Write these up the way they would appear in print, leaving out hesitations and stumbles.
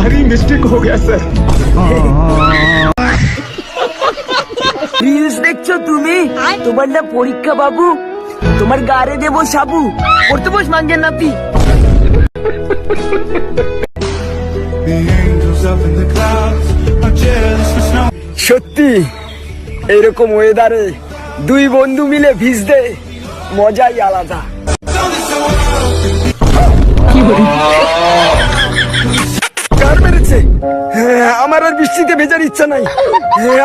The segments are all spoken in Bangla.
भारी मिस्टेक हो गया सर। রিলস দেখছো তুমি? তোমার না পরীক্ষা বাবু, তোমার গাড়ে দেবো সাবু, পড়তে বস মাঙ্গের নাতি। সত্যি এইরকম ওয়েদারে দুই বন্ধু মিলে ভিজতে মজাই আলাদা। কার মেরেছে? আমার আর বৃষ্টিতে ভেজার ইচ্ছা নাই,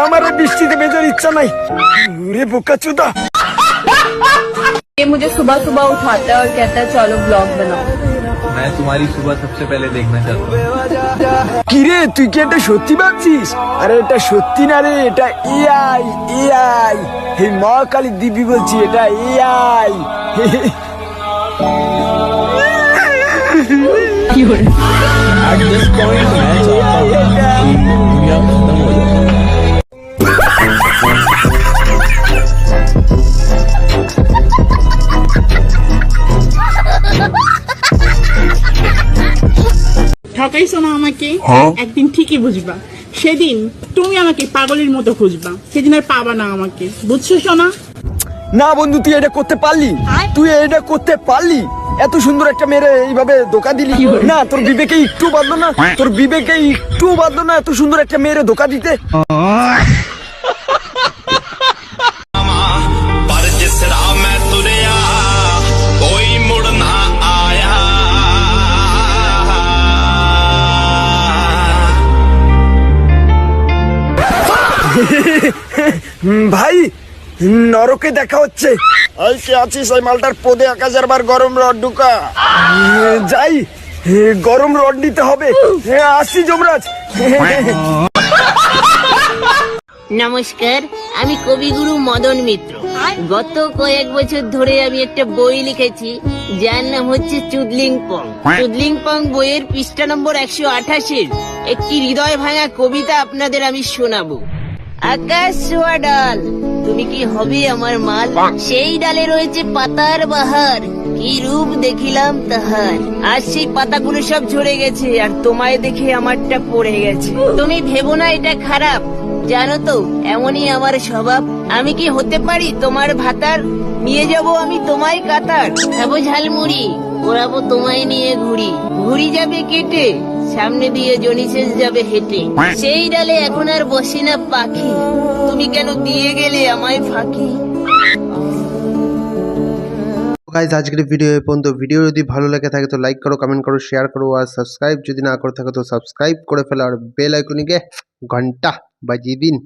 আমার আর বৃষ্টিতে ভেজার ইচ্ছা নাই। রে বোকাচোদা। ये मुझे सुबह सुबह उठाता है और कहता है चलो ब्लॉग बनाओ। मैं तुम्हारी सुबह सबसे पहले देखना चाहता हूँ। কিরে তুই কি এটা সত্যি ভাবছিস? আরে এটা সত্যি না রে, এটা এআই এআই। হে মা কালী দিবি বলছি, এটা এআই। At this point मैं चाहता हूँ कि दुनिया खत्म हो जाए। ঠকাইছো না আমাকে, একদিন ঠিকই বুঝবা। সেদিন তুমি আমাকে পাগলের মতো খুঁজবা, সেদিন আর পাবা না আমাকে, বুঝছো সোনা? না বন্ধু, তুই এটা করতে পারলি? তুই এটা করতে পারলি? এত সুন্দর একটা মেরে এইভাবে ধোকা দিলি না? তোর বিবেকে একটু বাঁধলো না? তোর বিবেকে একটু বাঁধলো না এত সুন্দর একটা মেরে ধোকা দিতে? ভাই নরকে দেখা হচ্ছে। আইসে আছিস ওই মালটার পদে 1000 বার গরম রড ঢুকা। যাই, গরম রড নিতে হবে। আসছি যমরাজ। নমস্কার, আমি কবিগুরু মদন মিত্র। গত কয়েক বছর ধরে আমি একটা বই লিখেছি যার নাম হচ্ছে চুদলিং পং। চুদলিং পং বইয়ের পৃষ্ঠা নম্বর 128 একটি হৃদয় ভাঙা কবিতা আপনাদের আমি শোনাবো। আকাশ ছোঁয়া ডাল, তুমি কি হবে আমার মাল? সেই ডালে রয়েছে পাতার বাহার, কি রূপ দেখিলাম তাহার। আর সেই পাতাগুলো সব ঝরে গেছে, আর তোমায় দেখে আমারটা পড়ে গেছে। তুমি ভেবো না এটা খারাপ, জানো তো এমনই আমার স্বভাব। আমি কি হতে পারি তোমার ভাতার? নিয়ে যাব আমি তোমায় কাতার। খাবো ঝালমুড়ি, ওড়াবো তোমায় নিয়ে ঘুড়ি। ঘুড়ি যাবে কেটে, সামনে দিয়ে জনিশেষ যাবে হেঁটে। সেই ডালে এখন আর বসে না পাখি, তুমি কেন দিয়ে গেলে আমায় ফাঁকি? গাইজ আজকের ভিডিও এই পর্যন্ত। ভিডিও যদি ভালো লাগে থাকে তো লাইক করো, কমেন্ট করো, শেয়ার করো, আর সাবস্ক্রাইব যদি না করে থাকো তো সাবস্ক্রাইব করে ফেলো, আর বেল আইকনিকে ঘন্টা বাজিয়ে দিন।